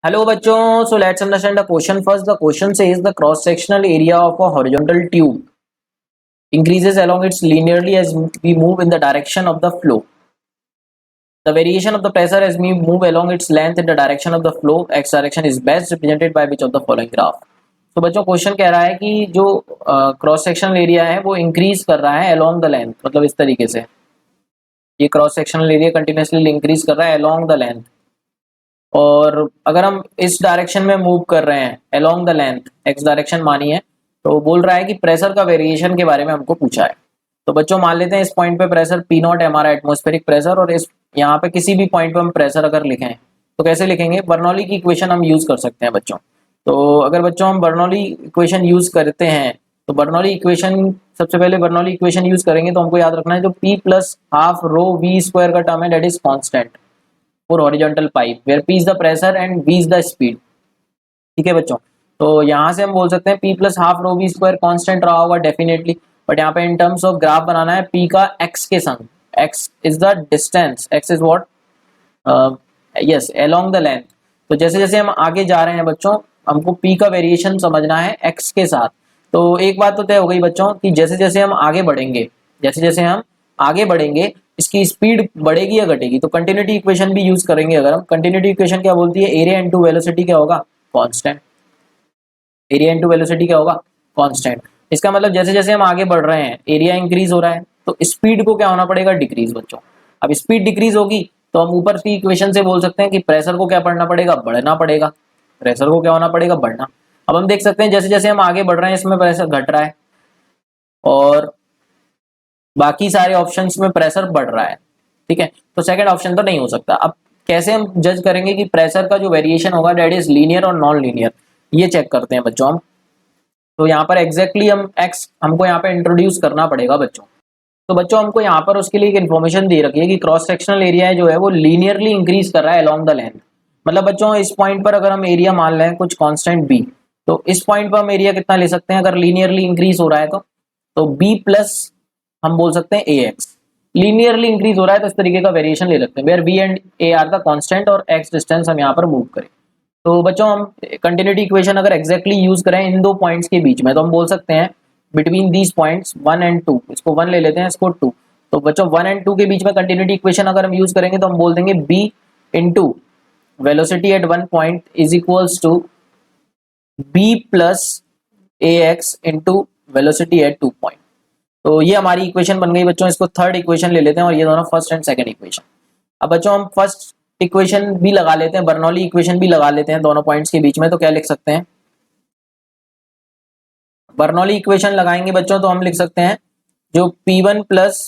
Hello बच्चों, so let's understand the question first. The question says the cross sectional area of a horizontal tube increases along its linearly as we move in the direction of the flow. The variation of the pressure as we move along its length in the direction of the flow x direction is best represented by which of the following graph. तो बच्चों question कह रहा है कि जो cross sectional area है वो increase कर रहा है अलोंग द लेंथ, मतलब इस तरीके से ये cross sectional area continuously increase कर रहा है अलोंग द लेंथ। और अगर हम इस डायरेक्शन में मूव कर रहे हैं along the length x direction मानिए, तो बोल रहा है कि प्रेशर का वेरिएशन के बारे में हमको पूछा है। तो बच्चों मान लेते हैं इस पॉइंट पे प्रेशर पी नॉट है हमारा एटमॉस्फेरिक प्रेशर, और इस यहाँ पे किसी भी पॉइंट पे हम प्रेशर अगर लिखें तो कैसे लिखेंगे, बर्नौली की इक्वेशन हम यूज कर सकते हैं बच्चों। तो अगर बच्चों हम बर्नौली इक्वेशन यूज करते हैं तो बर्नौली इक्वेशन सबसे पहले बर्नौली इक्वेशन यूज करेंगे तो हमको याद रखना है जो P plus half rho v square का टर्म है that is constant for horizontal pipe where P is the pressure and V is the speed. ठीक है बच्चों, तो यहाँ से हम बोल सकते हैं P plus half rho v square constant रहा होगा डेफिनेटली, बट यहाँ पे इन टर्म्स ऑफ ग्राफ बनाना है P का x के संग। x is the distance, x is what, yes along the length. तो जैसे जैसे हम आगे जा रहे हैं बच्चों हमको P का वेरिएशन समझना है x के साथ। तो एक बात तो तय हो गई बच्चों कि जैसे जैसे हम आगे बढ़ेंगे, जैसे जैसे हम आगे बढ़ेंगे इसकी स्पीड बढ़ेगी या घटेगी। तो कंटिन्यूटी इक्वेशन भी यूज करेंगे। अगर हम कंटिन्यूटी इक्वेशन क्या बोलती है, एरिया इनटू वेलोसिटी क्या होगा, कांस्टेंट। एरिया इनटू वेलोसिटी क्या होगा, कांस्टेंट। इसका मतलब जैसे जैसे हम आगे बढ़ रहे हैं एरिया इंक्रीज हो रहा है तो स्पीड को क्या होना पड़ेगा, डिक्रीज बच्चों। अब स्पीड डिक्रीज होगी तो हम ऊपर की इक्वेशन से बोल सकते हैं कि प्रेशर को क्या पढ़ना पड़ेगा, बढ़ना पड़ेगा। प्रेशर को क्या होना पड़ेगा, बढ़ना। अब हम देख सकते हैं जैसे जैसे हम आगे बढ़ रहे हैं इसमें प्रेशर घट रहा है और बाकी सारे ऑप्शंस में प्रेशर बढ़ रहा है। ठीक है, तो सेकंड ऑप्शन तो नहीं हो सकता। अब कैसे हम जज करेंगे कि प्रेशर का जो वेरिएशन होगा डेट इज लीनियर और नॉन लीनियर, ये चेक करते हैं बच्चों हम। तो यहाँ पर एग्जैक्टली हम एक्स हमको यहाँ पे इंट्रोड्यूस करना पड़ेगा बच्चों। तो बच्चों हमको यहाँ पर उसके लिए एक इन्फॉर्मेशन दे रखी है कि क्रॉस सेक्शनल एरिया जो है वो लीनियरली इंक्रीज कर रहा है अलोंग द लेंथ। मतलब बच्चों इस पॉइंट पर अगर हम एरिया मान लें कुछ कांस्टेंट बी, तो इस पॉइंट पर हम एरिया कितना ले सकते हैं अगर लीनियरली इंक्रीज हो रहा है तो बी प्लस हम बोल सकते हैं ए एक्स। लीनियरली इंक्रीज हो रहा है तो इस तरीके का वेरिएशन ले सकते हैं where b and a are the constant और एक्स डिस्टेंस हम यहाँ पर मूव करें। तो बच्चों हम कंटिन्यूटी इक्वेशन अगर एग्जैक्टली यूज करें इन दो पॉइंट्स के बीच में तो हम बोल सकते हैं बिटवीन दीज पॉइंट्स 1 एंड 2, इसको 1 ले लेते हैं इसको 2। तो बच्चों 1 एंड 2 के बीच में कंटिन्यूटी इक्वेशन अगर हम यूज करेंगे तो हम बोल देंगे b into velocity at 1 point is equals to b plus A x into velocity at 2 point. तो ये हमारी इक्वेशन बन गई बच्चों। इसको थर्ड इक्वेशन ले लेते हैं और ये दोनों फर्स्ट एंड सेकंड इक्वेशन। अब बच्चों हम फर्स्ट इक्वेशन भी लगा लेते हैं, बर्नौली इक्वेशन भी लगा लेते हैं दोनों पॉइंट्स के बीच में। तो क्या लिख सकते हैं, बर्नौली इक्वेशन लगाएंगे बच्चों तो हम लिख सकते हैं जो P1 plus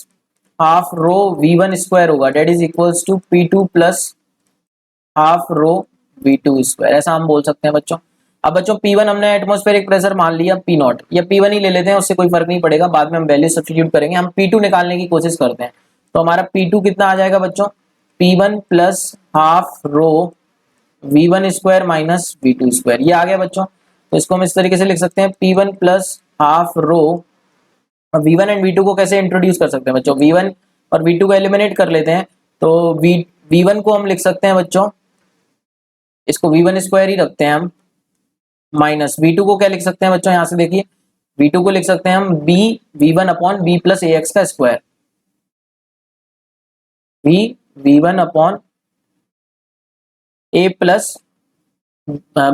half rho V1 square होगा that is equals to P2 plus half rho V2 square, ऐसा हम बोल सकते हैं बच्चों। अब बच्चों P1 हमने एटमॉस्फेरिक प्रेशर मान लिया P नॉट, या P1 ही ले लेते हैं उससे कोई फर्क नहीं पड़ेगा, बाद में हम वैल्यू सब्स्टिट्यूट करेंगे। हम P2 निकालने की कोशिश करते हैं तो हमारा P2 कितना आ जाएगा बच्चों, P1 plus half rho V1 square minus V2 square, ये आ गया बच्चों। तो इसको हम इस तरीके से लिख सकते हैं P1 प्लस हाफ रो, और V1 एंड V2 को कैसे इंट्रोड्यूस कर सकते हैं बच्चों, V1 और V2 को एलिमिनेट कर लेते हैं। तो V1 को हम लिख सकते हैं बच्चों, इसको V1 स्क्वायर ही रखते हैं हम, माइनस V2 को क्या लिख सकते हैं बच्चों, यहाँ से देखिए V2 को लिख सकते हैं हम B V1 upon B plus ए एक्स का square, V1 upon A plus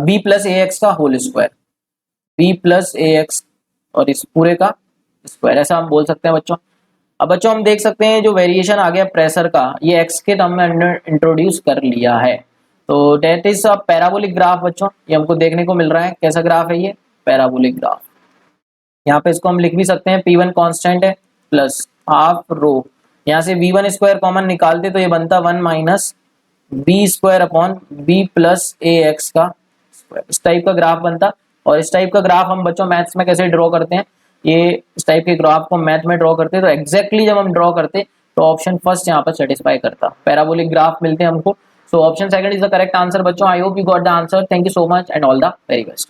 B plus A X का होल स्क्वायर, B प्लस ए एक्स और इस पूरे का स्क्वायर, ऐसा हम बोल सकते हैं बच्चों। अब बच्चों हम देख सकते हैं जो वेरिएशन आ गया प्रेशर का ये एक्स के टर्म में इंट्रोड्यूस कर लिया है। तो that is a parabolic graph बच्चों, ये हमको देखने को मिल रहा है। कैसा ग्राफ है ये, पैराबोलिक ग्राफ। यहाँ पे इसको हम लिख भी सकते हैं P1 कांस्टेंट है प्लस हाफ रो, यहाँ से V1 स्क्वायर कॉमन निकालते तो ये बनता 1 minus B square upon B plus ए एक्स का स्क्वायर, इस टाइप का ग्राफ बनता। और इस टाइप का ग्राफ हम बच्चों मैथ्स में कैसे ड्रॉ करते हैं, ये इस टाइप के ग्राफ को मैथ में ड्रॉ करते हैं तो एग्जैक्टली जब हम ड्रॉ करते तो ऑप्शन फर्स्ट यहाँ पर सेटिस्फाई करता, पैराबोलिक ग्राफ मिलते हैं हमको। So option second is the correct answer बच्चों। I hope you got the answer. Thank you so much and all the very best.